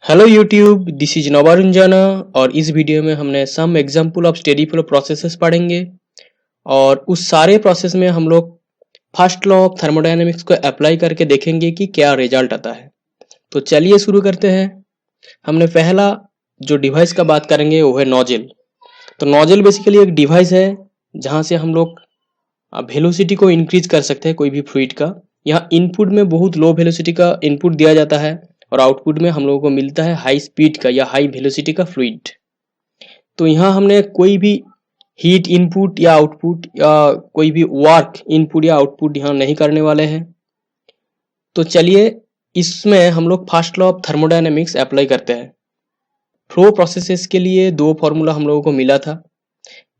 Hello YouTube, this is नवारुंजाना। और इस वीडियो में हमने some example of steady flow processes पढ़ेंगे। और उस सारे प्रोसेस में हम लोग फर्स्ट लॉ ऑफ थर्मोडायनेमिक्स को अप्लाई करके देखेंगे कि क्या रिजल्ट आता है। तो चलिए शुरू करते हैं। हमने पहला जो डिवाइस का बात करेंगे वो है नोजल। तो नोजल बेसिकली एक डिवाइस है जहाँ से हम लोग वेलोसिटी को इंक्रीज कर सकते हैं कोई भी फ्लूइड का। यहाँ इनपुट में बहुत लो वेलोसिटी का इनपुट दिया जाता है और आउटपुट में हम लोगों को मिलता है हाई स्पीड का या हाई वेलोसिटी का फ्लूइड। तो यहाँ हमने कोई भी हीट इनपुट या आउटपुट या कोई भी वर्क इनपुट या आउटपुट यहाँ नहीं करने वाले हैं। तो चलिए इसमें हम लोग first law of thermodynamics apply करते हैं। फ्लो प्रोसेसेस के लिए दो फॉर्मूला हम लोगों को मिला था।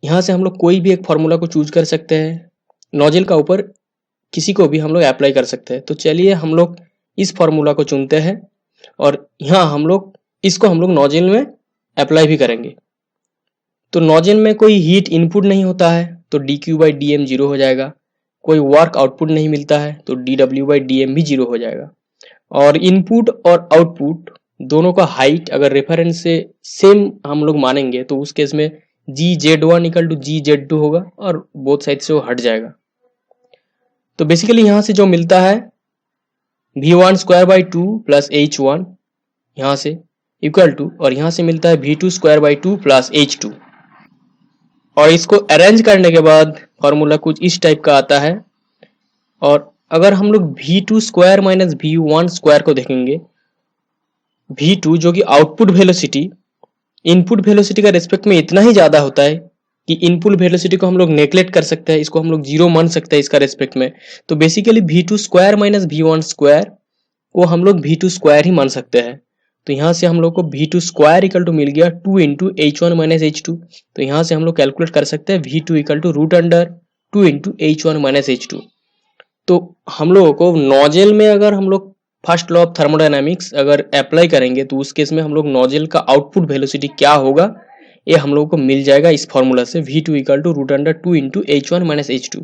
यहाँ से हम लोग कोई भी एक फॉर्मूला को चूज कर सकते हैं। नोजल का ऊपर किसी को भी हम लोग अप्लाई कर सकते हैं। तो चलिए हम लोग इस फॉर्मूला को चुनते हैं और यहाँ हम लोग इसको हम लोग नोजल में अप्लाई भी करेंगे। तो नोजल में कोई हीट इनपुट नहीं होता है तो dq/dm जीरो हो जाएगा। कोई वर्क आउटपुट नहीं मिलता है तो dw/dm भी जीरो हो जाएगा। और इनपुट और आउटपुट दोनों का हाइट अगर रेफरेंस से सेम हम लोग मानेंगे तो उस केस में gz1 इक्वल टू gz2 होगा और बोथ साइड से वो हट जाएगा। तो बेसिकली यहाँ से जो मिलता है v1 square by 2 plus h1 यहाँ से इक्वल टू, और यहाँ से मिलता है v2 square by 2 plus h2। और इसको अरेंज करने के बाद फॉर्मूला कुछ इस टाइप का आता है। और अगर हम लोग v2 square minus v1 square को देखेंगे, v2 जो कि आउटपुट वेलोसिटी इनपुट वेलोसिटी का रेस्पेक्ट में इतना ही ज्यादा होता है कि इनपुट वेलोसिटी को हम लोग नेग्लेक्ट कर सकते हैं, इसको हम लोग जीरो मान सकते हैं इसका रेस्पेक्ट में। तो basically v2 square minus v1 square को हम लोग v2 स्क्वायर ही मान सकते हैं। तो यहाँ से हम लोग को v2 स्क्वायर इक्वल टू मिल गया 2 इंटू h1 माइनस h2। तो यहाँ से हम लोग कैलकुलेट कर सकते हैं v2 equal to root under 2 into h1 minus h2। तो हम लोगों को नोजल में अगर हम लोग फर्स्ट लॉ ऑफ थर्मोडायनामिक्स अगर अप्लाई करेंगे तो उस केस में हम लोग नोजल का आउटपुट वेलोसिटी क्या होगा ये हम लोगों को मिल जाएगा इस फॉर्मूला से v2 equal to root under 2 into h1 minus h2।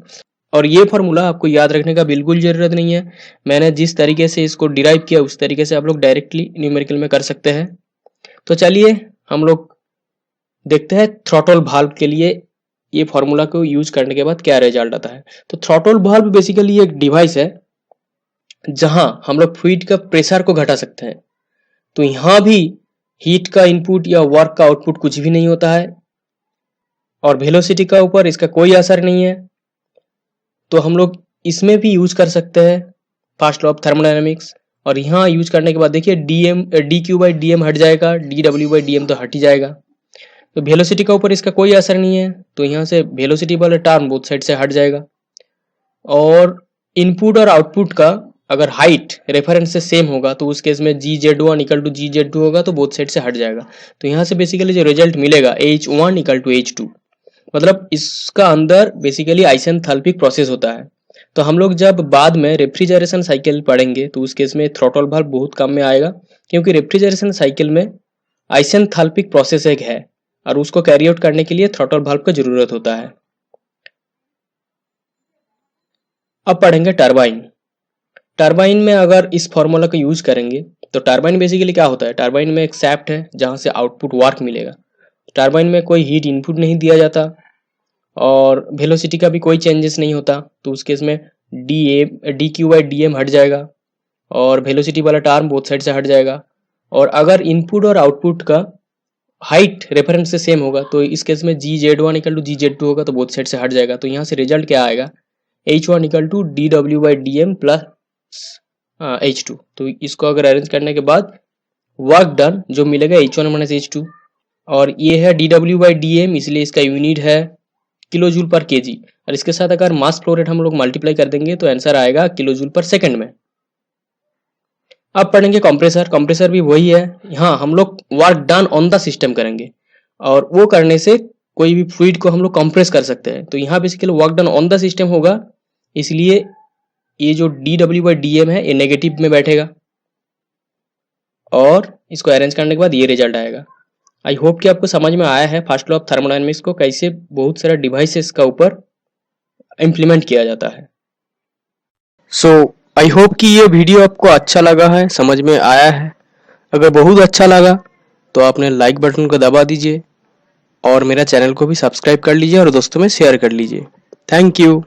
और ये फॉर्मूला आपको याद रखने का बिल्कुल जरूरत नहीं है। मैंने जिस तरीके से इसको डिराइव किया उस तरीके से आप लोग डायरेक्टली न्यूमेरिकल में कर सकते हैं। तो चलिए हम लोग देखते हैं थ्रॉटल वाल्व के लिए ये फॉर्मूला को यूज करने के बाद क्या रिजल्ट आता है। तो थ्रॉटल वाल्व बेसिकली एक डिवाइस है जहां हम लोग फ्लूइड का प्रेशर को घटा सकते हैं। तो यहाँ भी हीट का इनपुट या वर्क का आउटपुट कुछ भी नहीं होता है और वेलोसिटी का ऊपर इसका कोई असर नहीं है। तो हम लोग इसमें भी यूज कर सकते हैं फर्स्ट लॉ ऑफ थर्मोडायनेमिक्स। और यहाँ यूज करने के बाद देखिए dq/dm हट जाएगा, dw/dm तो हट ही जाएगा। तो वेलोसिटी का ऊपर इसका कोई असर नहीं है तो यहाँ से वेलोसिटी वाला टर्म बोथ साइड से हट जाएगा। और इनपुट और आउटपुट का अगर हाइट रेफरेंस से सेम होगा तो उस केस में gz1 इक्वल टू gz2 होगा तो बोथ साइड से हट जाएगा। तो यहाँ से बेसिकली जो रिजल्ट मिलेगा h1 इक्वल टू h2, मतलब इसका अंदर बेसिकली आइसेंथाल्पिक प्रोसेस होता है। तो हम लोग जब बाद में रेफ्रिजरेशन साइकिल पढ़ेंगे तो उस केस में थ्रॉटल वाल्व बहुत काम में आएगा, क्योंकि रेफ्रिजरेशन साइकिल में आइसेंथाल्पिक प्रोसेस एक है और उसको कैरी आउट करने के लिए थ्रॉटल वाल्व का जरूरत होता है। अब पढ़ेंगे टरबाइन। टरबाइन में अगर इस फॉर्मूला को यूज करेंगे तो टरबाइन बेसिकली क्या होता है, टरबाइन में एक शैफ्ट है जहां से आउटपुट वर्क मिलेगा। टरबाइन में कोई हीट इनपुट नहीं दिया जाता और वेलोसिटी का भी कोई चेंजेस नहीं होता। तो उस केस में dq/dm हट जाएगा और वेलोसिटी वाला टर्म बोथ साइड से हट जाएगा। और अगर इनपुट और आउटपुट का हाइट रेफरेंस से सेम होगा तो इस केस में gz1 इक्वल टू gz2 होगा तो बोथ साइड से हट जाएगा। तो यहाँ से रिजल्ट क्या आएगा, h1 equal to dw/dm plus h2। तो इसको अगर अरेंज करने के बाद वर्क डन जो मिलेगा h1 माइनस h2। और ये है dw/dm, इसलिए इसका यूनिट है किलो जूल पर केजी। और इसके साथ अगर मास फ्लो रेट हम लोग मल्टीप्लाई कर देंगे तो आंसर आएगा किलो जूल पर सेकंड में। अब पढ़ेंगे कंप्रेसर। कंप्रेसर भी वही है, यहाँ हम लोग work done on the system करेंगे और वो करने से कोई भी फ्लूइड को हम लोग कंप्रेस कर सकते हैं। तो यहाँ basically work done on the system होगा, इसलिए ये जो dw/dm है ये नेगेटिव में बैठेगा और इसको अरेंज करने के बाद ये रिजल्ट आएगा। आई होप कि आपको समझ में आया है फर्स्ट लॉ ऑफ थर्मोडायनेमिक्स को कैसे बहुत सारा डिवाइसेस का ऊपर इम्प्लीमेंट किया जाता है। सो आई होप कि ये वीडियो आपको अच्छा लगा है, समझ में आया है। अगर बहुत अच्छा लगा तो आपने लाइक बटन को दबा दीजिए और मेरा चैनल को भी सब्सक्राइब कर लीजिए और दोस्तों में शेयर कर लीजिए। Thank you.